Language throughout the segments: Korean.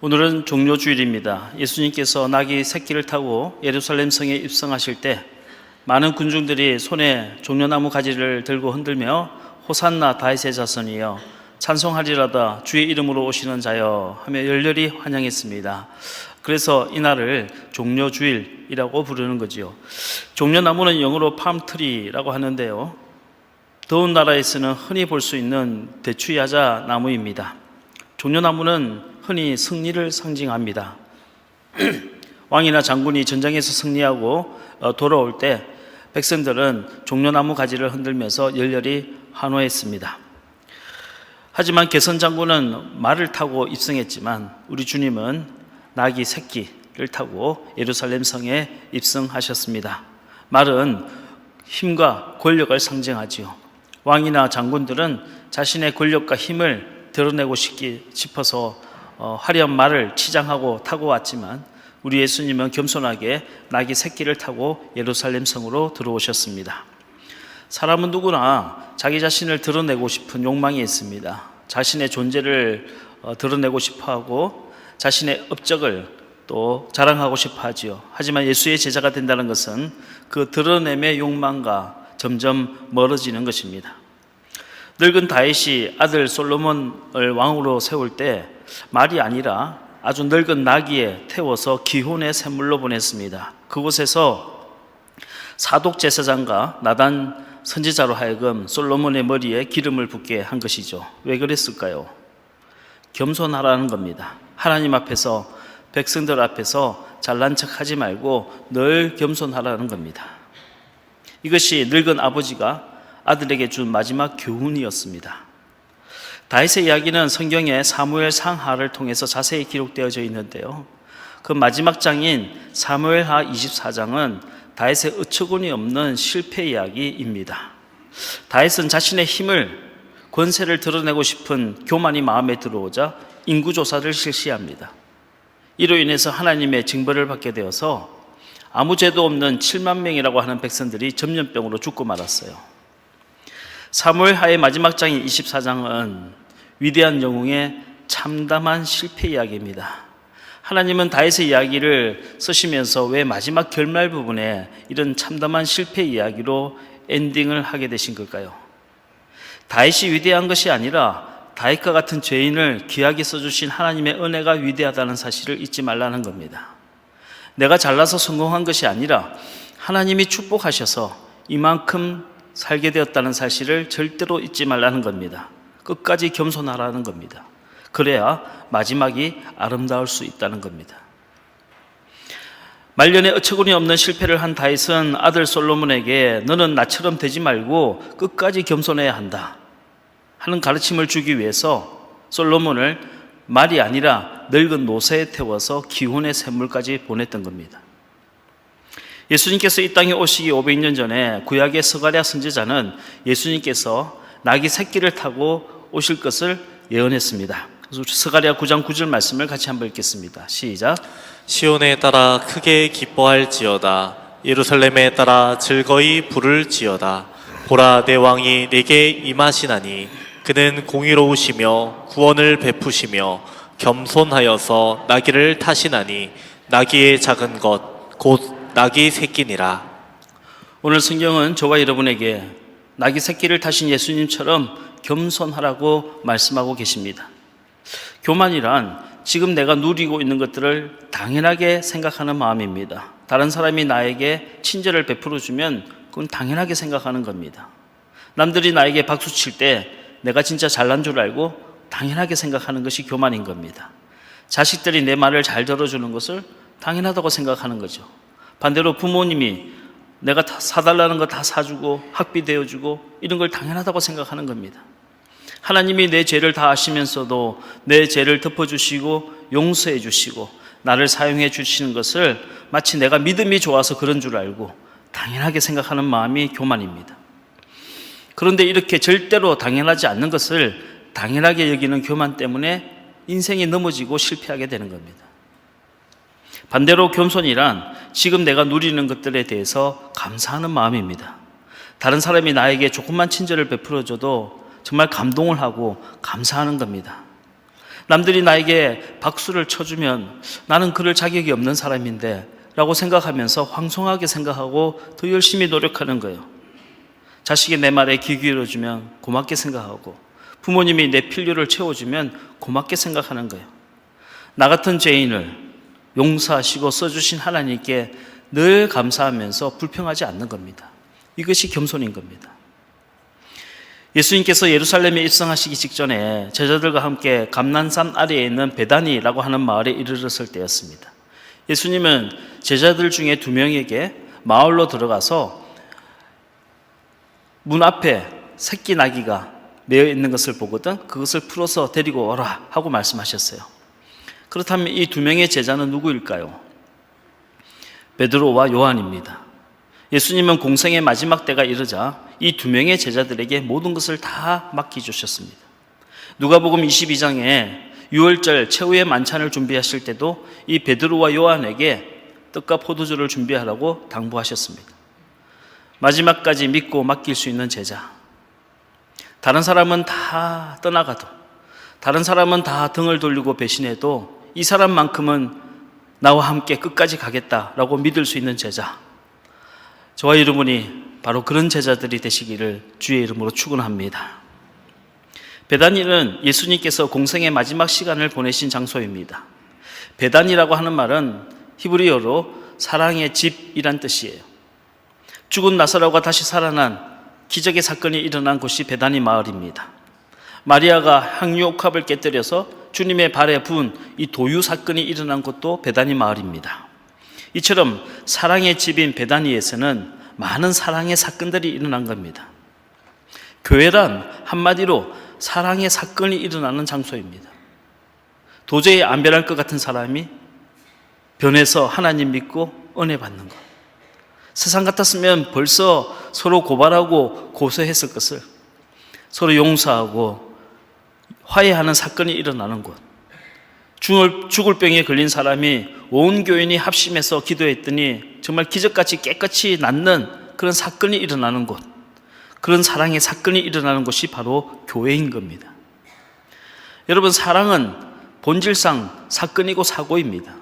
오늘은 종료주일입니다. 예수님께서 나귀 새끼를 타고 예루살렘 성에 입성하실 때 많은 군중들이 손에 종려나무 가지를 들고 흔들며 호산나 다윗의 자손이여 찬송하리라다 주의 이름으로 오시는 자여 하며 열렬히 환영했습니다. 그래서 이날을 종료주일이라고 부르는 거지요. 종려나무는 영어로 팜트리라고 하는데요, 더운 나라에서는 흔히 볼 수 있는 대추야자 나무입니다. 종려나무는 흔히 승리를 상징합니다. 왕이나 장군이 전장에서 승리하고 돌아올 때 백성들은 종려나무 가지를 흔들면서 열렬히 환호했습니다. 하지만 개선 장군은 말을 타고 입성했지만 우리 주님은 나귀 새끼를 타고 예루살렘 성에 입성하셨습니다. 말은 힘과 권력을 상징하지요. 왕이나 장군들은 자신의 권력과 힘을 드러내고 싶어서 화려한 말을 치장하고 타고 왔지만 우리 예수님은 겸손하게 나귀 새끼를 타고 예루살렘 성으로 들어오셨습니다. 사람은 누구나 자기 자신을 드러내고 싶은 욕망이 있습니다. 자신의 존재를 드러내고 싶어하고 자신의 업적을 또 자랑하고 싶어하지요. 하지만 예수의 제자가 된다는 것은 그 드러냄의 욕망과 점점 멀어지는 것입니다. 늙은 다윗이 아들 솔로몬을 왕으로 세울 때 말이 아니라 아주 늙은 나귀에 태워서 기혼의 샘물로 보냈습니다. 그곳에서 사독 제사장과 나단 선지자로 하여금 솔로몬의 머리에 기름을 붓게 한 것이죠. 왜 그랬을까요? 겸손하라는 겁니다. 하나님 앞에서, 백성들 앞에서 잘난 척하지 말고 늘 겸손하라는 겁니다. 이것이 늙은 아버지가 아들에게 준 마지막 교훈이었습니다. 다윗의 이야기는 성경의 사무엘 상하를 통해서 자세히 기록되어져 있는데요, 그 마지막 장인 사무엘하 24장은 다윗의 어처구니 없는 실패 이야기입니다. 다윗은 자신의 힘을, 권세를 드러내고 싶은 교만이 마음에 들어오자 인구조사를 실시합니다. 이로 인해서 하나님의 징벌을 받게 되어서 아무 죄도 없는 7만 명이라고 하는 백성들이 전염병으로 죽고 말았어요. 사무엘하의 마지막 장인 24장은 위대한 영웅의 참담한 실패 이야기입니다. 하나님은 다윗의 이야기를 쓰시면서 왜 마지막 결말 부분에 이런 참담한 실패 이야기로 엔딩을 하게 되신 걸까요? 다윗이 위대한 것이 아니라 다윗과 같은 죄인을 귀하게 써주신 하나님의 은혜가 위대하다는 사실을 잊지 말라는 겁니다. 내가 잘나서 성공한 것이 아니라 하나님이 축복하셔서 이만큼 살게 되었다는 사실을 절대로 잊지 말라는 겁니다. 끝까지 겸손하라는 겁니다. 그래야 마지막이 아름다울 수 있다는 겁니다. 말년에 어처구니 없는 실패를 한 다윗은 아들 솔로몬에게 너는 나처럼 되지 말고 끝까지 겸손해야 한다 하는 가르침을 주기 위해서 솔로몬을 말이 아니라 늙은 노새에 태워서 기혼의 샘물까지 보냈던 겁니다. 예수님께서 이 땅에 오시기 500년 전에 구약의 스가랴 선지자는 예수님께서 나귀 새끼를 타고 오실 것을 예언했습니다. 스가랴 9장 9절 말씀을 같이 한번 읽겠습니다. 시작. 시온에 따라 크게 기뻐할지어다. 예루살렘에 따라 즐거이 부를지어다. 보라, 내 왕이 내게 임하시나니 그는 공의로우시며 구원을 베푸시며 겸손하여서 나귀를 타시나니 나귀의 작은 것 곧 나귀 새끼니라. 오늘 성경은 저와 여러분에게 나귀 새끼를 타신 예수님처럼 겸손하라고 말씀하고 계십니다. 교만이란 지금 내가 누리고 있는 것들을 당연하게 생각하는 마음입니다. 다른 사람이 나에게 친절을 베풀어 주면 그건 당연하게 생각하는 겁니다. 남들이 나에게 박수 칠 때 내가 진짜 잘난 줄 알고 당연하게 생각하는 것이 교만인 겁니다. 자식들이 내 말을 잘 들어주는 것을 당연하다고 생각하는 거죠. 반대로 부모님이 내가 다 사달라는 거 다 사주고 학비 대어주고 이런 걸 당연하다고 생각하는 겁니다. 하나님이 내 죄를 다 아시면서도 내 죄를 덮어주시고 용서해 주시고 나를 사용해 주시는 것을 마치 내가 믿음이 좋아서 그런 줄 알고 당연하게 생각하는 마음이 교만입니다. 그런데 이렇게 절대로 당연하지 않는 것을 당연하게 여기는 교만 때문에 인생이 넘어지고 실패하게 되는 겁니다. 반대로 겸손이란 지금 내가 누리는 것들에 대해서 감사하는 마음입니다. 다른 사람이 나에게 조금만 친절을 베풀어줘도 정말 감동을 하고 감사하는 겁니다. 남들이 나에게 박수를 쳐주면 나는 그럴 자격이 없는 사람인데 라고 생각하면서 황송하게 생각하고 더 열심히 노력하는 거예요. 자식이 내 말에 귀 기울여주면 고맙게 생각하고 부모님이 내 필요를 채워주면 고맙게 생각하는 거예요. 나 같은 죄인을 용서하시고 써주신 하나님께 늘 감사하면서 불평하지 않는 겁니다. 이것이 겸손인 겁니다. 예수님께서 예루살렘에 입성하시기 직전에 제자들과 함께 감난산 아래에 있는 베다니라고 하는 마을에 이르렀을 때였습니다. 예수님은 제자들 중에 2명에게 마을로 들어가서 문 앞에 새끼 나귀가 매여 있는 것을 보거든 그것을 풀어서 데리고 오라 하고 말씀하셨어요. 그렇다면 이 2명의 제자는 누구일까요? 베드로와 요한입니다. 예수님은 공생의 마지막 때가 이르자 이 2명의 제자들에게 모든 것을 다 맡겨주셨습니다. 누가복음 22장에 6월절 최후의 만찬을 준비하실 때도 이 베드로와 요한에게 떡과 포도주를 준비하라고 당부하셨습니다. 마지막까지 믿고 맡길 수 있는 제자. 다른 사람은 다 떠나가도, 다른 사람은 다 등을 돌리고 배신해도 이 사람만큼은 나와 함께 끝까지 가겠다라고 믿을 수 있는 제자. 저와 여러분이 바로 그런 제자들이 되시기를 주의 이름으로 축원합니다. 베다니는 예수님께서 공생의 마지막 시간을 보내신 장소입니다. 베다니라고 하는 말은 히브리어로 사랑의 집이란 뜻이에요. 죽은 나사로가 다시 살아난 기적의 사건이 일어난 곳이 베다니 마을입니다. 마리아가 향유 옥합을 깨뜨려서 주님의 발에 부은 이 도유 사건이 일어난 곳도 베다니 마을입니다. 이처럼 사랑의 집인 베다니에서는 많은 사랑의 사건들이 일어난 겁니다. 교회란 한마디로 사랑의 사건이 일어나는 장소입니다. 도저히 안 변할 것 같은 사람이 변해서 하나님 믿고 은혜 받는 것. 세상 같았으면 벌써 서로 고발하고 고소했을 것을 서로 용서하고 화해하는 사건이 일어나는 곳. 죽을 병에 걸린 사람이 온 교인이 합심해서 기도했더니 정말 기적같이 깨끗이 낫는 그런 사건이 일어나는 곳. 그런 사랑의 사건이 일어나는 곳이 바로 교회인 겁니다. 여러분, 사랑은 본질상 사건이고 사고입니다.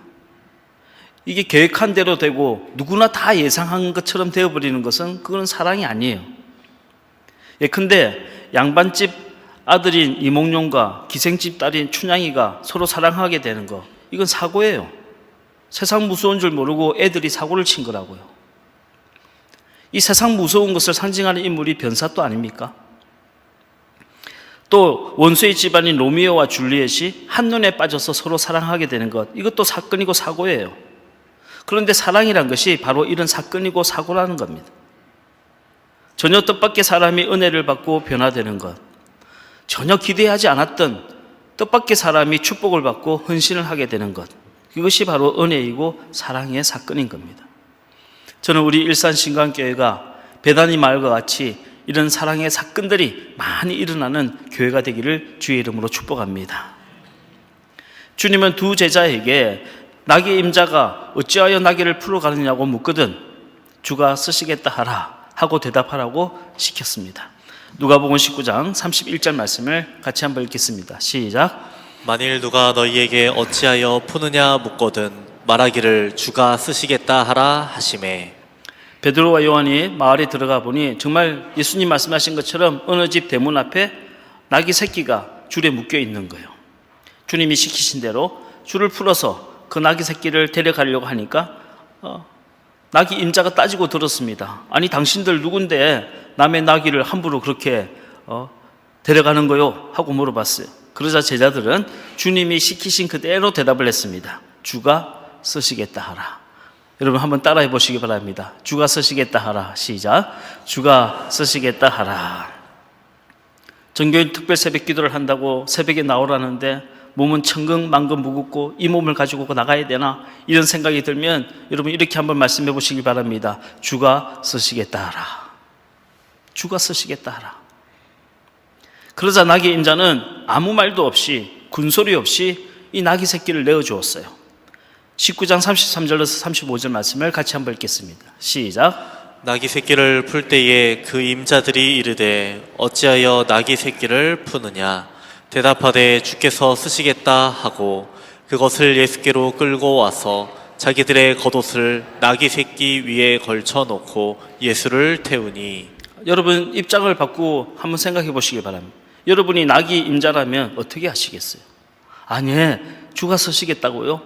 이게 계획한 대로 되고 누구나 다 예상한 것처럼 되어버리는 것은 그건 사랑이 아니에요. 예컨대 양반집 아들인 이몽룡과 기생집 딸인 춘향이가 서로 사랑하게 되는 거, 이건 사고예요. 세상 무서운 줄 모르고 애들이 사고를 친 거라고요. 이 세상 무서운 것을 상징하는 인물이 변사또 아닙니까? 또 원수의 집안인 로미오와 줄리엣이 한눈에 빠져서 서로 사랑하게 되는 것, 이것도 사건이고 사고예요. 그런데 사랑이란 것이 바로 이런 사건이고 사고라는 겁니다. 전혀 뜻밖의 사람이 은혜를 받고 변화되는 것, 전혀 기대하지 않았던 뜻밖의 사람이 축복을 받고 헌신을 하게 되는 것, 이것이 바로 은혜이고 사랑의 사건인 겁니다. 저는 우리 일산신강교회가 베다니 마을과 같이 이런 사랑의 사건들이 많이 일어나는 교회가 되기를 주의 이름으로 축복합니다. 주님은 2 제자에게 나귀 임자가 어찌하여 나귀를 풀어가느냐고 묻거든 주가 쓰시겠다 하라 하고 대답하라고 시켰습니다. 누가복음 19장 31절 말씀을 같이 한번 읽겠습니다. 시작. 만일 누가 너희에게 어찌하여 푸느냐 묻거든 말하기를 주가 쓰시겠다 하라 하시매. 베드로와 요한이 마을에 들어가 보니 정말 예수님 말씀하신 것처럼 어느 집 대문 앞에 나귀 새끼가 줄에 묶여 있는 거예요. 주님이 시키신 대로 줄을 풀어서 그 나귀 새끼를 데려가려고 하니까 나귀 임자가 따지고 들었습니다. 아니 당신들 누군데 남의 나귀를 함부로 그렇게 데려가는 거요? 하고 물어봤어요. 그러자 제자들은 주님이 시키신 그대로 대답을 했습니다. 주가 쓰시겠다 하라. 여러분 한번 따라해 보시기 바랍니다. 주가 쓰시겠다 하라. 시작. 주가 쓰시겠다 하라. 정교인 특별 새벽 기도를 한다고 새벽에 나오라는데 몸은 천근만근 무겁고 이 몸을 가지고 나가야 되나 이런 생각이 들면 여러분 이렇게 한번 말씀해 보시기 바랍니다. 주가 쓰시겠다 하라. 주가 쓰시겠다 하라. 그러자 나귀 임자는 아무 말도 없이 군소리 없이 이 나귀 새끼를 내어주었어요. 19장 33절에서 35절 말씀을 같이 한번 읽겠습니다. 시작. 나귀 새끼를 풀 때에 그 임자들이 이르되 어찌하여 나귀 새끼를 푸느냐 대답하되 주께서 쓰시겠다 하고 그것을 예수께로 끌고 와서 자기들의 겉옷을 나귀 새끼 위에 걸쳐 놓고 예수를 태우니. 여러분 입장을 바꾸고 한번 생각해 보시기 바랍니다. 여러분이 나귀 임자라면 어떻게 하시겠어요? 아니, 주가 쓰시겠다고요?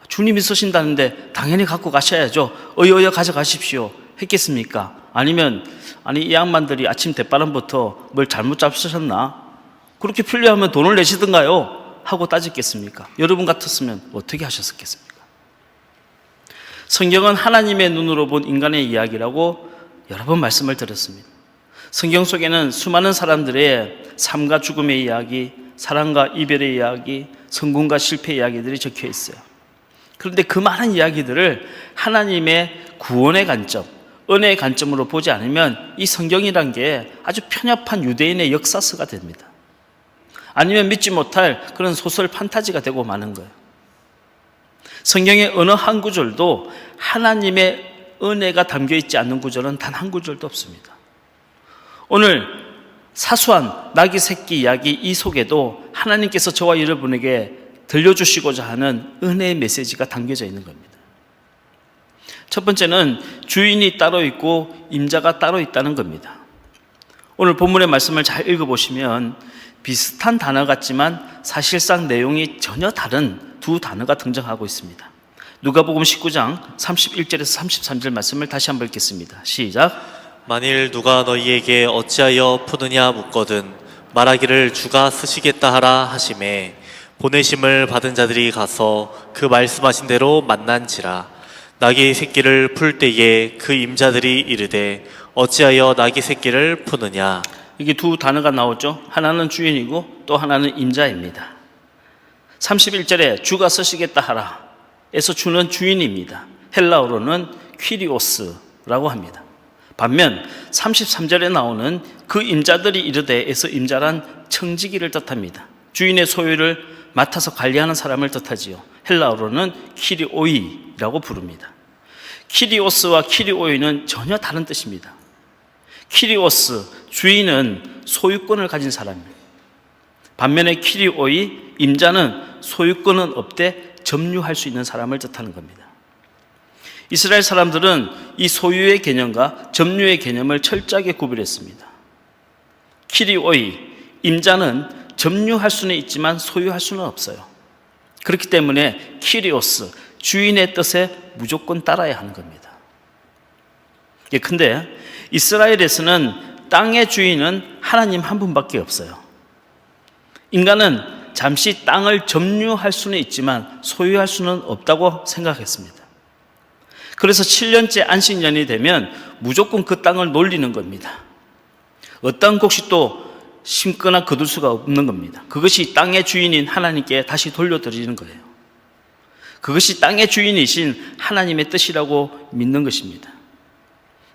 주님이 쓰신다는데 당연히 갖고 가셔야죠. 어여 가져가십시오 했겠습니까? 아니면 이 양반들이 아침 대바람부터 뭘 잘못 잡수셨나? 그렇게 필요하면 돈을 내시든가요? 하고 따졌겠습니까? 여러분 같았으면 어떻게 하셨겠습니까? 성경은 하나님의 눈으로 본 인간의 이야기라고 여러 번 말씀을 드렸습니다. 성경 속에는 수많은 사람들의 삶과 죽음의 이야기, 사랑과 이별의 이야기, 성공과 실패의 이야기들이 적혀 있어요. 그런데 그 많은 이야기들을 하나님의 구원의 관점, 은혜의 관점으로 보지 않으면 이 성경이란 게 아주 편협한 유대인의 역사서가 됩니다. 아니면 믿지 못할 그런 소설 판타지가 되고 마는 거예요. 성경의 어느 한 구절도 하나님의 은혜가 담겨있지 않는 구절은 단 한 구절도 없습니다. 오늘 사소한 나귀 새끼 이야기 이 속에도 하나님께서 저와 여러분에게 들려주시고자 하는 은혜의 메시지가 담겨져 있는 겁니다. 첫 번째는 주인이 따로 있고 임자가 따로 있다는 겁니다. 오늘 본문의 말씀을 잘 읽어보시면 비슷한 단어 같지만 사실상 내용이 전혀 다른 두 단어가 등장하고 있습니다. 누가복음 19장 31절에서 33절 말씀을 다시 한번 읽겠습니다. 시작. 만일 누가 너희에게 어찌하여 푸느냐 묻거든 말하기를 주가 쓰시겠다 하라 하심에 보내심을 받은 자들이 가서 그 말씀하신 대로 만난지라. 나귀 새끼를 풀 때에 그 임자들이 이르되 어찌하여 나귀 새끼를 푸느냐. 이게 두 단어가 나오죠. 하나는 주인이고 또 하나는 임자입니다. 31절에 주가 쓰시겠다 하라 에서 주는 주인입니다. 헬라어로는 퀴리오스라고 합니다. 반면 33절에 나오는 그 임자들이 이르되 에서 임자란 청지기를 뜻합니다. 주인의 소유를 맡아서 관리하는 사람을 뜻하지요. 헬라어로는 키리오이라고 부릅니다. 키리오스와 키리오이는 전혀 다른 뜻입니다. 키리오스, 주인은 소유권을 가진 사람입니다. 반면에 키리오이, 임자는 소유권은 없되 점유할 수 있는 사람을 뜻하는 겁니다. 이스라엘 사람들은 이 소유의 개념과 점유의 개념을 철저하게 구별했습니다. 키리오이, 임자는 점유할 수는 있지만 소유할 수는 없어요. 그렇기 때문에 키리오스, 주인의 뜻에 무조건 따라야 하는 겁니다. 근데 이스라엘에서는 땅의 주인은 하나님 한 분밖에 없어요. 인간은 잠시 땅을 점유할 수는 있지만 소유할 수는 없다고 생각했습니다. 그래서 7년째 안식년이 되면 무조건 그 땅을 놀리는 겁니다. 어떤 곡식도 심거나 거둘 수가 없는 겁니다. 그것이 땅의 주인인 하나님께 다시 돌려드리는 거예요. 그것이 땅의 주인이신 하나님의 뜻이라고 믿는 것입니다.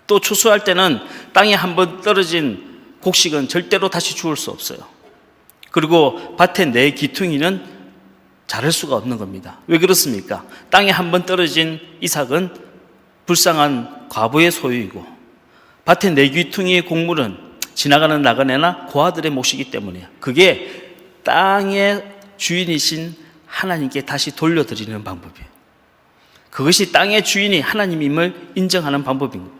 또 추수할 때는 땅에 한번 떨어진 곡식은 절대로 다시 주울 수 없어요. 그리고 밭에 내 기퉁이는 자랄 수가 없는 겁니다. 왜 그렇습니까? 땅에 한번 떨어진 이삭은 불쌍한 과부의 소유이고 밭에 내 귀퉁이의 곡물은 지나가는 나그네나 고아들의 몫이기 때문이에요. 그게 땅의 주인이신 하나님께 다시 돌려드리는 방법이에요. 그것이 땅의 주인이 하나님임을 인정하는 방법입니다.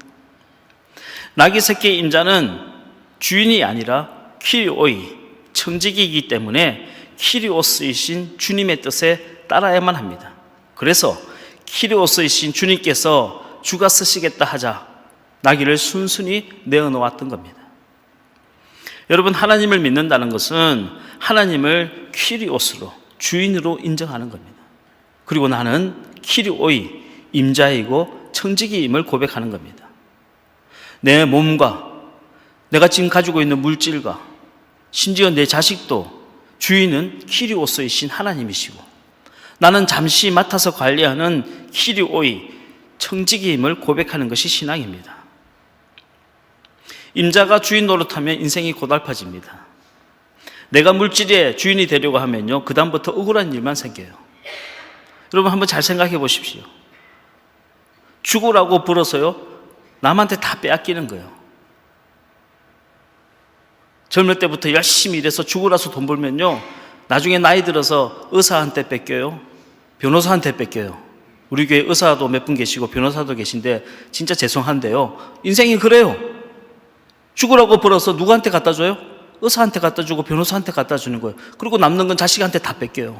나귀 새끼의 임자는 주인이 아니라 키리오이, 청지기이기 때문에 키리오스이신 주님의 뜻에 따라야만 합니다. 그래서 키리오스이신 주님께서 주가 쓰시겠다 하자 나귀를 순순히 내어놓았던 겁니다. 여러분, 하나님을 믿는다는 것은 하나님을 키리오스로, 주인으로 인정하는 겁니다. 그리고 나는 키리오이, 임자이고 청지기임을 고백하는 겁니다. 내 몸과 내가 지금 가지고 있는 물질과 심지어 내 자식도 주인은 키리오스이신 하나님이시고 나는 잠시 맡아서 관리하는 키리오이, 청지기임을 고백하는 것이 신앙입니다. 임자가 주인 노릇하면 인생이 고달파집니다. 내가 물질의 주인이 되려고 하면요, 그 다음부터 억울한 일만 생겨요. 여러분 한번 잘 생각해 보십시오. 죽으라고 불어서요, 남한테 다 빼앗기는 거예요. 젊을 때부터 열심히 일해서 죽으라서 돈 벌면요, 나중에 나이 들어서 의사한테 뺏겨요. 변호사한테 뺏겨요. 우리 교회 의사도 몇 분 계시고 변호사도 계신데 진짜 죄송한데요. 인생이 그래요. 죽으라고 벌어서 누구한테 갖다 줘요? 의사한테 갖다 주고 변호사한테 갖다 주는 거예요. 그리고 남는 건 자식한테 다 뺏겨요.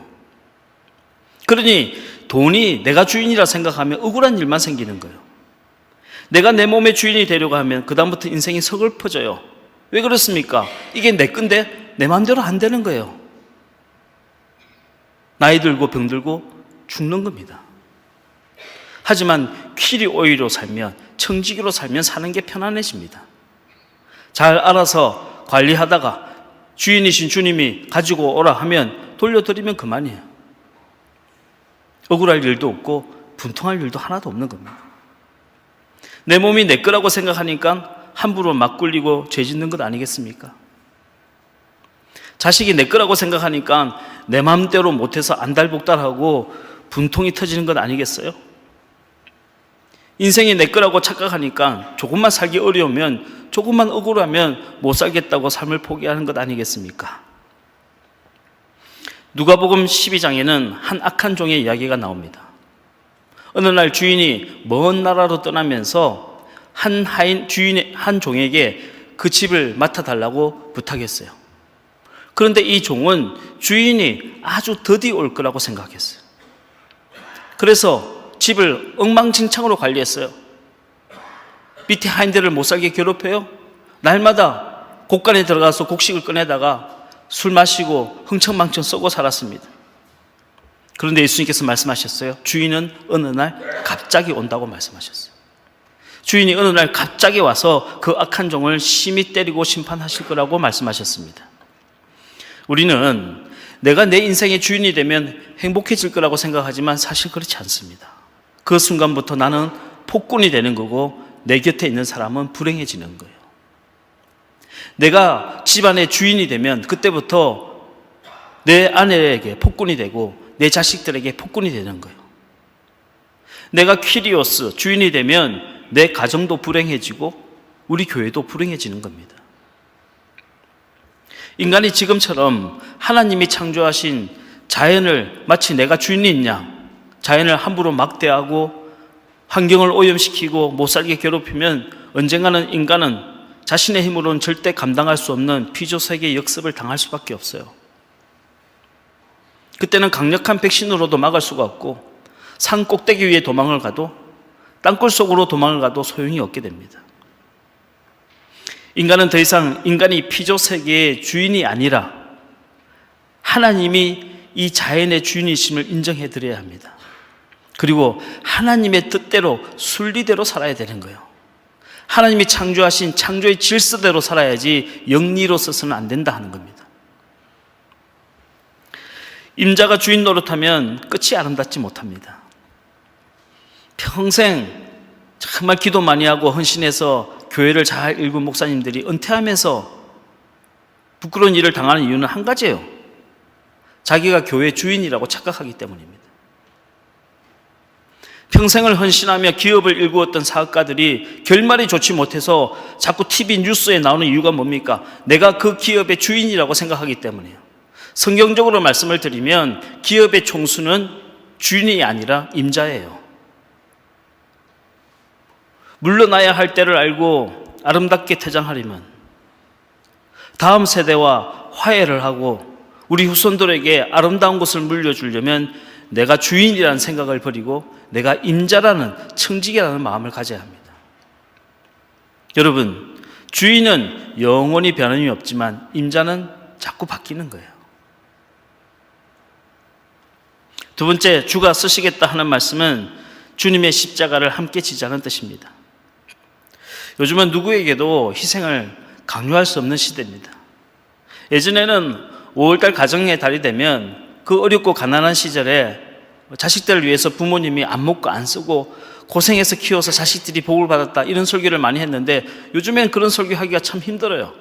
그러니 돈이 내가 주인이라 생각하면 억울한 일만 생기는 거예요. 내가 내 몸의 주인이 되려고 하면 그다음부터 인생이 서글퍼져요. 왜 그렇습니까? 이게 내 건데 내 마음대로 안 되는 거예요. 나이 들고 병들고 죽는 겁니다. 하지만 퀴리 오이로 살면, 청지기로 살면 사는 게 편안해집니다. 잘 알아서 관리하다가 주인이신 주님이 가지고 오라 하면 돌려드리면 그만이에요. 억울할 일도 없고 분통할 일도 하나도 없는 겁니다. 내 몸이 내 거라고 생각하니까 함부로 막 굴리고 죄 짓는 것 아니겠습니까? 자식이 내 거라고 생각하니까 내 마음대로 못해서 안달복달하고 분통이 터지는 것 아니겠어요? 인생이 내 거라고 착각하니까 조금만 살기 어려우면, 조금만 억울하면 못 살겠다고 삶을 포기하는 것 아니겠습니까? 누가복음 12장에는 한 악한 종의 이야기가 나옵니다. 어느 날 주인이 먼 나라로 떠나면서 한 종에게 그 집을 맡아달라고 부탁했어요. 그런데 이 종은 주인이 아주 더디 올 거라고 생각했어요. 그래서 집을 엉망진창으로 관리했어요. 밑에 하인들을 못 살게 괴롭혀요. 날마다 곡간에 들어가서 곡식을 꺼내다가 술 마시고 흥청망청 썩고 살았습니다. 그런데 예수님께서 말씀하셨어요. 주인은 어느 날 갑자기 온다고 말씀하셨어요. 주인이 어느 날 갑자기 와서 그 악한 종을 심히 때리고 심판하실 거라고 말씀하셨습니다. 우리는 내가 내 인생의 주인이 되면 행복해질 거라고 생각하지만 사실 그렇지 않습니다. 그 순간부터 나는 폭군이 되는 거고 내 곁에 있는 사람은 불행해지는 거예요. 내가 집안의 주인이 되면 그때부터 내 아내에게 폭군이 되고 내 자식들에게 폭군이 되는 거예요. 내가 퀴리오스, 주인이 되면 내 가정도 불행해지고 우리 교회도 불행해지는 겁니다. 인간이 지금처럼 하나님이 창조하신 자연을 마치 내가 주인인 양, 자연을 함부로 막대하고 환경을 오염시키고 못살게 괴롭히면 언젠가는 인간은 자신의 힘으로는 절대 감당할 수 없는 피조세계의 역습을 당할 수밖에 없어요. 그때는 강력한 백신으로도 막을 수가 없고 산 꼭대기 위에 도망을 가도 땅굴 속으로 도망을 가도 소용이 없게 됩니다. 인간은 더 이상 인간이 피조세계의 주인이 아니라 하나님이 이 자연의 주인이심을 인정해 드려야 합니다. 그리고 하나님의 뜻대로 순리대로 살아야 되는 거예요. 하나님이 창조하신 창조의 질서대로 살아야지 영리로서는 안 된다 하는 겁니다. 임자가 주인 노릇하면 끝이 아름답지 못합니다. 평생 정말 기도 많이 하고 헌신해서 교회를 잘 읽은 목사님들이 은퇴하면서 부끄러운 일을 당하는 이유는 한 가지예요. 자기가 교회 주인이라고 착각하기 때문입니다. 평생을 헌신하며 기업을 일구었던 사업가들이 결말이 좋지 못해서 자꾸 TV 뉴스에 나오는 이유가 뭡니까? 내가 그 기업의 주인이라고 생각하기 때문이에요. 성경적으로 말씀을 드리면 기업의 총수는 주인이 아니라 임자예요. 물러나야 할 때를 알고 아름답게 퇴장하려면 다음 세대와 화해를 하고 우리 후손들에게 아름다운 것을 물려주려면 내가 주인이라는 생각을 버리고 내가 임자라는 청지기라는 마음을 가져야 합니다. 여러분, 주인은 영원히 변함이 없지만 임자는 자꾸 바뀌는 거예요. 두 번째, 주가 쓰시겠다 하는 말씀은 주님의 십자가를 함께 지자는 뜻입니다. 요즘은 누구에게도 희생을 강요할 수 없는 시대입니다. 예전에는 5월달 가정의 달이 되면 그 어렵고 가난한 시절에 자식들을 위해서 부모님이 안 먹고 안 쓰고 고생해서 키워서 자식들이 복을 받았다 이런 설교를 많이 했는데 요즘엔 그런 설교하기가 참 힘들어요.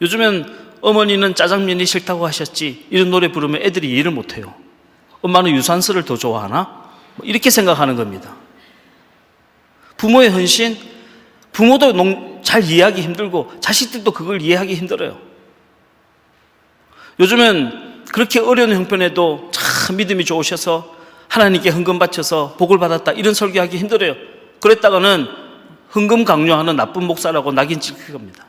요즘엔 어머니는 짜장면이 싫다고 하셨지 이런 노래 부르면 애들이 이해를 못해요. 엄마는 유산슬을 더 좋아하나? 이렇게 생각하는 겁니다. 부모의 헌신, 부모도 잘 이해하기 힘들고 자식들도 그걸 이해하기 힘들어요. 요즘은 그렇게 어려운 형편에도 참 믿음이 좋으셔서 하나님께 헌금 바쳐서 복을 받았다 이런 설교하기 힘들어요. 그랬다가는 헌금 강요하는 나쁜 목사라고 낙인 찍힐 겁니다.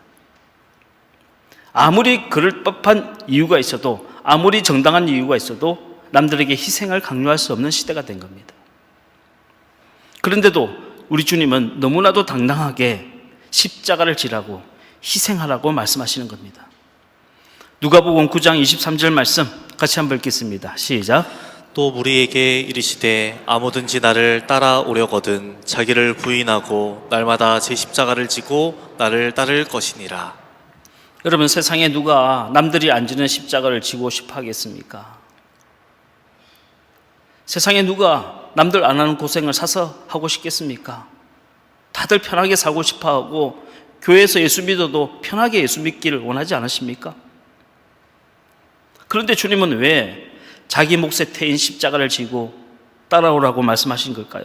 아무리 그럴 법한 이유가 있어도, 아무리 정당한 이유가 있어도 남들에게 희생을 강요할 수 없는 시대가 된 겁니다. 그런데도 우리 주님은 너무나도 당당하게 십자가를 지라고 희생하라고 말씀하시는 겁니다. 누가복음 9장 23절 말씀 같이 한번 읽겠습니다. 시작. 또 무리에게 이르시되 아무든지 나를 따라오려거든 자기를 부인하고 날마다 제 십자가를 지고 나를 따를 것이니라. 여러분, 세상에 누가 남들이 안 지는 십자가를 지고 싶어 하겠습니까? 세상에 누가 남들 안 하는 고생을 사서 하고 싶겠습니까? 다들 편하게 살고 싶어 하고 교회에서 예수 믿어도 편하게 예수 믿기를 원하지 않으십니까? 그런데 주님은 왜 자기 몫에 태인 십자가를 지고 따라오라고 말씀하신 걸까요?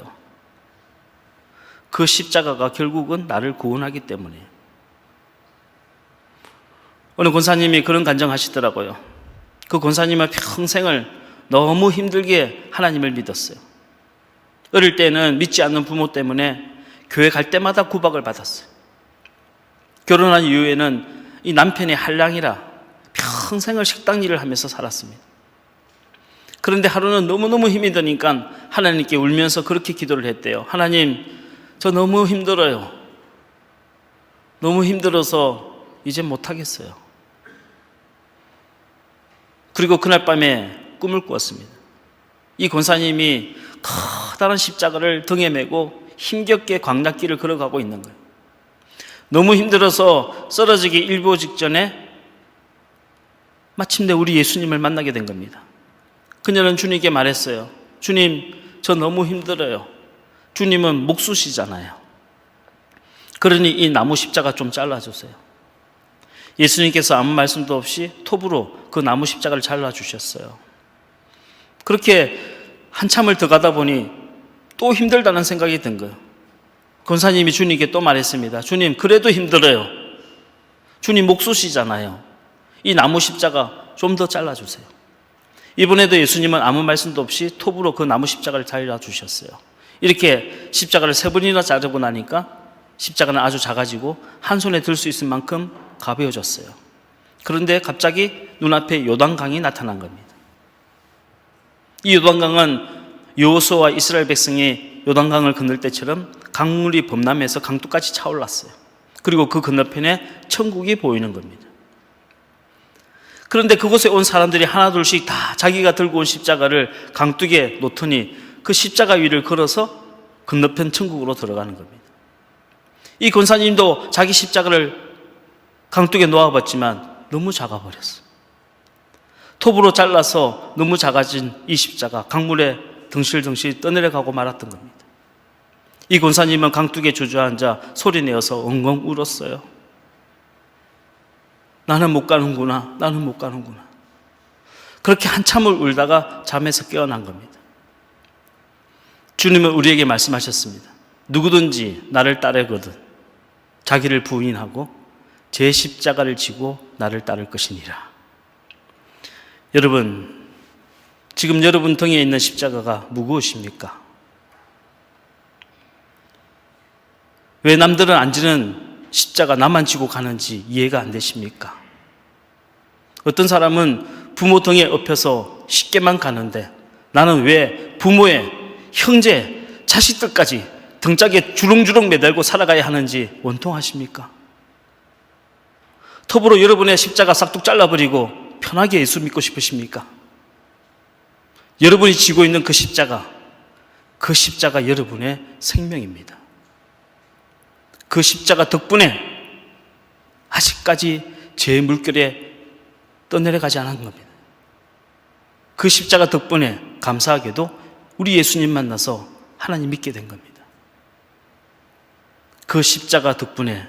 그 십자가가 결국은 나를 구원하기 때문에. 어느 권사님이 그런 간증하시더라고요. 그 권사님은 평생을 너무 힘들게 하나님을 믿었어요. 어릴 때는 믿지 않는 부모 때문에 교회 갈 때마다 구박을 받았어요. 결혼한 이후에는 이 남편이 한량이라 평생을 식당 일을 하면서 살았습니다. 그런데 하루는 너무너무 힘이 드니까 하나님께 울면서 그렇게 기도를 했대요. 하나님, 저 너무 힘들어요. 너무 힘들어서 이제 못하겠어요. 그리고 그날 밤에 꿈을 꾸었습니다. 이 권사님이 커다란 십자가를 등에 메고 힘겹게 광야길을 걸어가고 있는 거예요. 너무 힘들어서 쓰러지기 일보 직전에 마침내 우리 예수님을 만나게 된 겁니다. 그녀는 주님께 말했어요. 주님, 저 너무 힘들어요. 주님은 목수시잖아요. 그러니 이 나무 십자가 좀 잘라주세요. 예수님께서 아무 말씀도 없이 톱으로 그 나무 십자가를 잘라주셨어요. 그렇게 한참을 더 가다 보니 또 힘들다는 생각이 든 거예요. 권사님이 주님께 또 말했습니다. 주님, 그래도 힘들어요. 주님 목수시잖아요. 이 나무 십자가 좀 더 잘라주세요. 이번에도 예수님은 아무 말씀도 없이 톱으로 그 나무 십자가를 잘라주셨어요. 이렇게 십자가를 3번이나 자르고 나니까 십자가는 아주 작아지고 한 손에 들 수 있을 만큼 가벼워졌어요. 그런데 갑자기 눈앞에 요단강이 나타난 겁니다. 이 요단강은 여호수아와 이스라엘 백성이 요단강을 건널 때처럼 강물이 범람해서 강둑같이 차올랐어요. 그리고 그 건너편에 천국이 보이는 겁니다. 그런데 그곳에 온 사람들이 하나둘씩 다 자기가 들고 온 십자가를 강둑에 놓더니 그 십자가 위를 걸어서 건너편 천국으로 들어가는 겁니다. 이 권사님도 자기 십자가를 강둑에 놓아봤지만 너무 작아버렸어요. 톱으로 잘라서 너무 작아진 이 십자가 강물에 덩실덩실 떠내려가고 말았던 겁니다. 이 권사님은 강둑에 주저앉아 소리내어서 엉엉 울었어요. 나는 못 가는구나. 나는 못 가는구나. 그렇게 한참을 울다가 잠에서 깨어난 겁니다. 주님은 우리에게 말씀하셨습니다. 누구든지 나를 따르거든 자기를 부인하고 제 십자가를 지고 나를 따를 것이니라. 여러분, 지금 여러분 등에 있는 십자가가 무거우십니까? 왜 남들은 안 지는 십자가 나만 지고 가는지 이해가 안 되십니까? 어떤 사람은 부모 등에 업혀서 쉽게만 가는데 나는 왜 부모의 형제, 자식들까지 등짝에 주렁주렁 매달고 살아가야 하는지 원통하십니까? 톱으로 여러분의 십자가 싹둑 잘라버리고 편하게 예수 믿고 싶으십니까? 여러분이 지고 있는 그 십자가 여러분의 생명입니다. 그 십자가 덕분에 아직까지 죄의 물결에 떠내려가지 않은 겁니다. 그 십자가 덕분에 감사하게도 우리 예수님 만나서 하나님 믿게 된 겁니다. 그 십자가 덕분에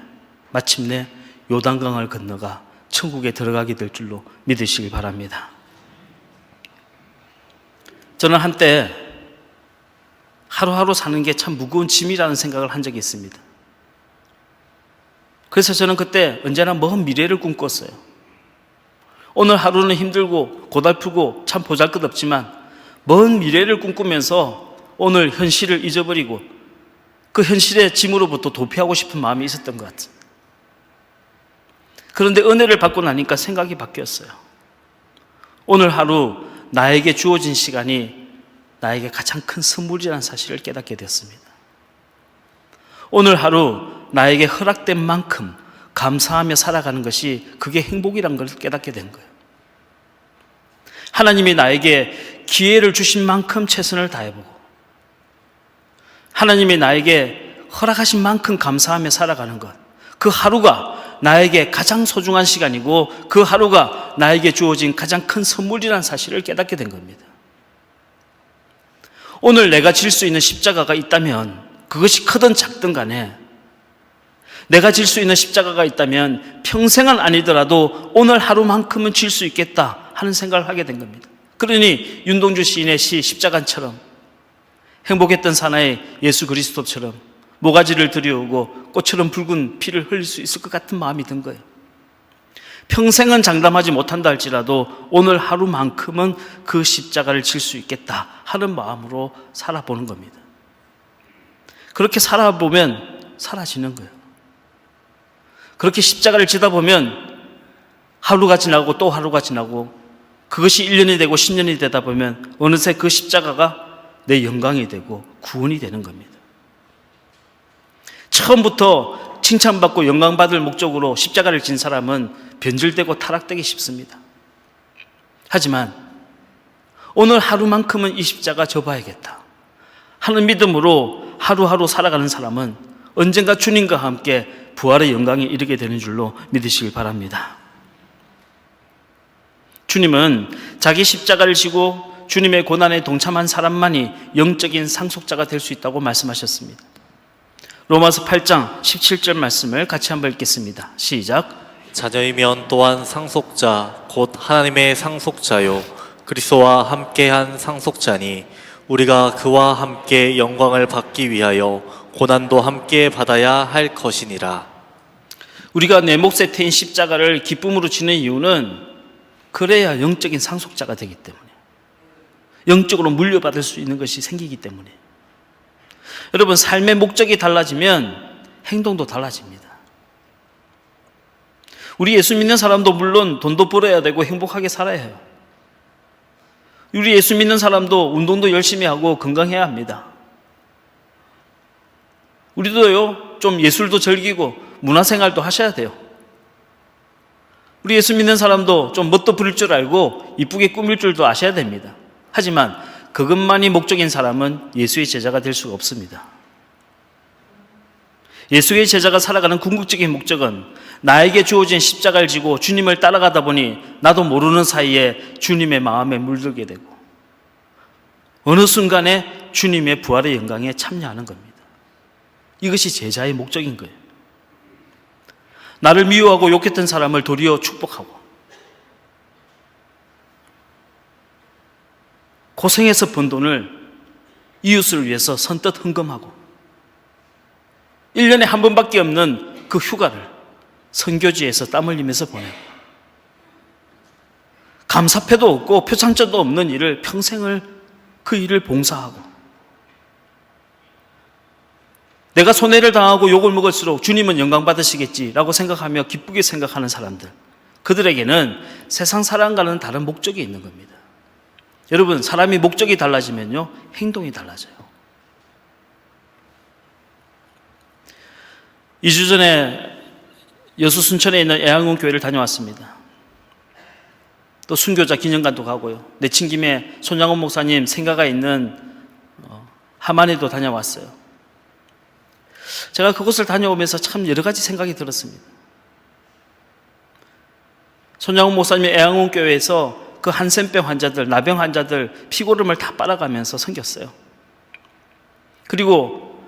마침내 요단강을 건너가 천국에 들어가게 될 줄로 믿으시기 바랍니다. 저는 한때 하루하루 사는 게 참 무거운 짐이라는 생각을 한 적이 있습니다. 그래서 저는 그때 언제나 먼 미래를 꿈꿨어요. 오늘 하루는 힘들고 고달프고 참 보잘것없지만 먼 미래를 꿈꾸면서 오늘 현실을 잊어버리고 그 현실의 짐으로부터 도피하고 싶은 마음이 있었던 것 같아요. 그런데 은혜를 받고 나니까 생각이 바뀌었어요. 오늘 하루 나에게 주어진 시간이 나에게 가장 큰 선물이라는 사실을 깨닫게 되었습니다. 오늘 하루 나에게 허락된 만큼 감사하며 살아가는 것이 그게 행복이란 걸 깨닫게 된 거예요. 하나님이 나에게 기회를 주신 만큼 최선을 다해보고 하나님이 나에게 허락하신 만큼 감사하며 살아가는 것, 그 하루가 나에게 가장 소중한 시간이고 그 하루가 나에게 주어진 가장 큰 선물이라는 사실을 깨닫게 된 겁니다. 오늘 내가 질 수 있는 십자가가 있다면 그것이 크든 작든 간에 내가 질 수 있는 십자가가 있다면 평생은 아니더라도 오늘 하루만큼은 질 수 있겠다 하는 생각을 하게 된 겁니다. 그러니 윤동주 시인의 시 십자가처럼 행복했던 사나이 예수 그리스도처럼 모가지를 들여오고 꽃처럼 붉은 피를 흘릴 수 있을 것 같은 마음이 든 거예요. 평생은 장담하지 못한다 할지라도 오늘 하루만큼은 그 십자가를 질 수 있겠다 하는 마음으로 살아보는 겁니다. 그렇게 살아보면 사라지는 거예요. 그렇게 십자가를 지다 보면 하루가 지나고 또 하루가 지나고 그것이 1년이 되고 10년이 되다 보면 어느새 그 십자가가 내 영광이 되고 구원이 되는 겁니다. 처음부터 칭찬받고 영광받을 목적으로 십자가를 진 사람은 변질되고 타락되기 쉽습니다. 하지만 오늘 하루만큼은 이 십자가 져봐야겠다 하는 믿음으로 하루하루 살아가는 사람은 언젠가 주님과 함께 부활의 영광에 이르게 되는 줄로 믿으시길 바랍니다. 주님은 자기 십자가를 지고 주님의 고난에 동참한 사람만이 영적인 상속자가 될 수 있다고 말씀하셨습니다. 로마서 8장 17절 말씀을 같이 한번 읽겠습니다. 시작. 자녀이면 또한 상속자 곧 하나님의 상속자요 그리스도와 함께한 상속자니 우리가 그와 함께 영광을 받기 위하여 고난도 함께 받아야 할 것이니라. 우리가 내 몫에 태인 십자가를 기쁨으로 지는 이유는 그래야 영적인 상속자가 되기 때문에, 영적으로 물려받을 수 있는 것이 생기기 때문에. 여러분, 삶의 목적이 달라지면 행동도 달라집니다. 우리 예수 믿는 사람도 물론 돈도 벌어야 되고 행복하게 살아야 해요. 우리 예수 믿는 사람도 운동도 열심히 하고 건강해야 합니다. 우리도요, 좀 예술도 즐기고 문화생활도 하셔야 돼요. 우리 예수 믿는 사람도 좀 멋도 부릴 줄 알고 이쁘게 꾸밀 줄도 아셔야 됩니다. 하지만 그것만이 목적인 사람은 예수의 제자가 될 수가 없습니다. 예수의 제자가 살아가는 궁극적인 목적은 나에게 주어진 십자가를 지고 주님을 따라가다 보니 나도 모르는 사이에 주님의 마음에 물들게 되고 어느 순간에 주님의 부활의 영광에 참여하는 겁니다. 이것이 제자의 목적인 거예요. 나를 미워하고 욕했던 사람을 도리어 축복하고 고생해서 번 돈을 이웃을 위해서 선뜻 헌금하고 1년에 한 번밖에 없는 그 휴가를 선교지에서 땀 흘리면서 보내고 감사패도 없고 표창장도 없는 일을 평생을 그 일을 봉사하고 내가 손해를 당하고 욕을 먹을수록 주님은 영광 받으시겠지라고 생각하며 기쁘게 생각하는 사람들, 그들에게는 세상 사람과는 다른 목적이 있는 겁니다. 여러분, 사람이 목적이 달라지면요 행동이 달라져요. 2주 전에 여수 순천에 있는 애양원 교회를 다녀왔습니다. 또 순교자 기념관도 가고요. 내친 김에 손양원 목사님 생가가 있는 함안에도 다녀왔어요. 제가 그곳을 다녀오면서 참 여러 가지 생각이 들었습니다. 손양원 목사님의 애양원 교회에서 그 한센병 환자들, 나병 환자들 피고름을 다 빨아가면서 섬겼어요. 그리고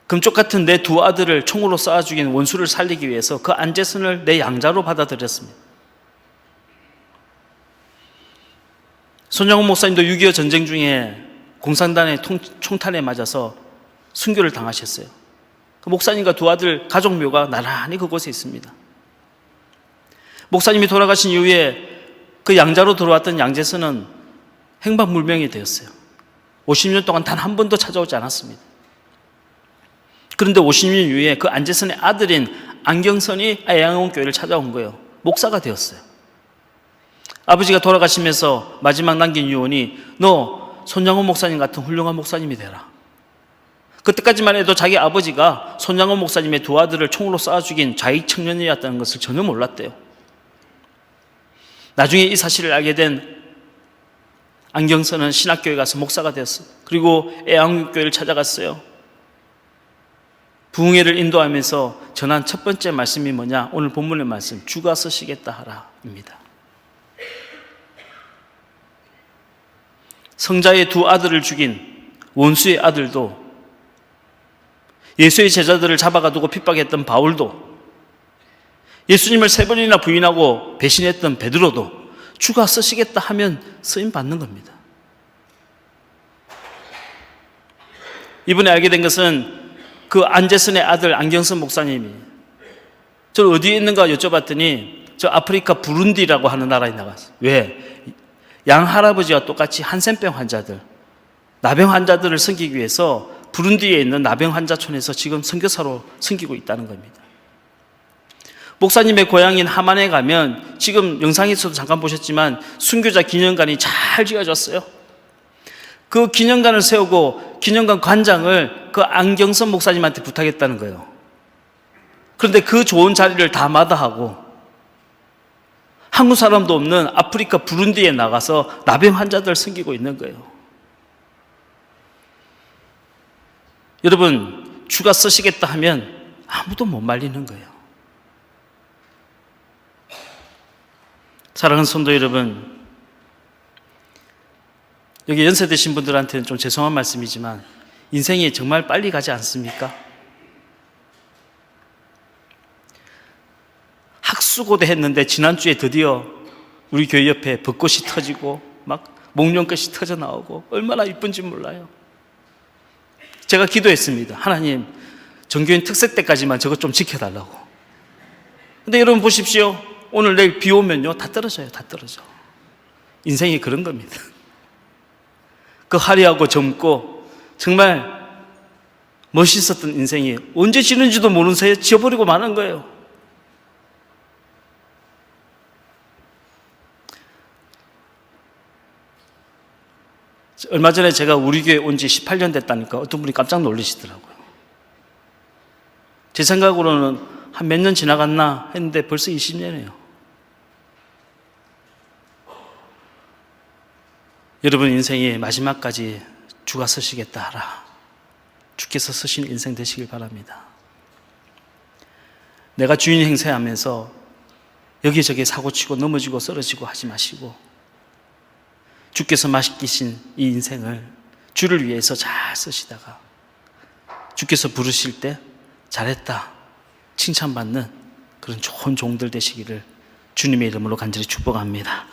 금쪽 같은 내 두 아들을 총으로 쏴 죽인 원수를 살리기 위해서 그 안재선을 내 양자로 받아들였습니다. 손양원 목사님도 6.25 전쟁 중에 공산당의 총탄에 맞아서 순교를 당하셨어요. 그 목사님과 두 아들 가족묘가 나란히 그곳에 있습니다. 목사님이 돌아가신 이후에 그 양자로 들어왔던 양재선은 행방불명이 되었어요. 50년 동안 단 한 번도 찾아오지 않았습니다. 그런데 50년 이후에 그 안재선의 아들인 안경선이 애양원교회를 찾아온 거예요. 목사가 되었어요. 아버지가 돌아가시면서 마지막 남긴 유언이 너 손장원 목사님 같은 훌륭한 목사님이 되라. 그때까지만 해도 자기 아버지가 손장원 목사님의 두 아들을 총으로 쏴 죽인 좌익 청년이었다는 것을 전혀 몰랐대요. 나중에 이 사실을 알게 된 안경선은 신학교에 가서 목사가 되었어요. 그리고 애양교회를 찾아갔어요. 부흥회를 인도하면서 전한 첫 번째 말씀이 뭐냐? 오늘 본문의 말씀, 주가 쓰시겠다 하라입니다. 성자의 두 아들을 죽인 원수의 아들도, 예수의 제자들을 잡아가두고 핍박했던 바울도, 예수님을 3번이나 부인하고 배신했던 베드로도 주가 쓰시겠다 하면 쓰임 받는 겁니다. 이번에 알게 된 것은 그 안재선의 아들 안경선 목사님이 저 어디에 있는가 여쭤봤더니 저 아프리카 부룬디라고 하는 나라에 나갔어요. 왜? 양 할아버지와 똑같이 한센병 환자들, 나병 환자들을 섬기기 위해서 부룬디에 있는 나병 환자촌에서 지금 선교사로 섬기고 있다는 겁니다. 목사님의 고향인 하만에 가면 지금 영상에서도 잠깐 보셨지만 순교자 기념관이 잘 지어졌어요. 그 기념관을 세우고 기념관 관장을 그 안경선 목사님한테 부탁했다는 거예요. 그런데 그 좋은 자리를 다 마다하고 한국 사람도 없는 아프리카 부룬디에 나가서 나병 환자들 섬기고 있는 거예요. 여러분, 주가 쓰시겠다 하면 아무도 못 말리는 거예요. 사랑하는 성도 여러분, 여기 연세 드신 분들한테는 좀 죄송한 말씀이지만 인생이 정말 빨리 가지 않습니까? 학수고대 했는데 지난주에 드디어 우리 교회 옆에 벚꽃이 터지고 막 목련꽃이 터져 나오고 얼마나 이쁜지 몰라요. 제가 기도했습니다. 하나님, 정교인 특색 때까지만 저것 좀 지켜달라고. 근데 여러분 보십시오. 오늘 내일 비 오면요 다 떨어져요. 다 떨어져. 인생이 그런 겁니다. 그 화려하고 젊고 정말 멋있었던 인생이 언제 지는지도 모르는 사이에 지어버리고 마는 거예요. 얼마 전에 제가 우리 교회 온 지 18년 됐다니까 어떤 분이 깜짝 놀라시더라고요. 제 생각으로는 한 몇 년 지나갔나 했는데 벌써 20년이에요. 여러분 인생의 마지막까지 주가 쓰시겠다 하라. 주께서 쓰신 인생 되시길 바랍니다. 내가 주인 행세하면서 여기저기 사고치고 넘어지고 쓰러지고 하지 마시고 주께서 맡기신 이 인생을 주를 위해서 잘 쓰시다가 주께서 부르실 때 잘했다 칭찬받는 그런 좋은 종들 되시기를 주님의 이름으로 간절히 축복합니다.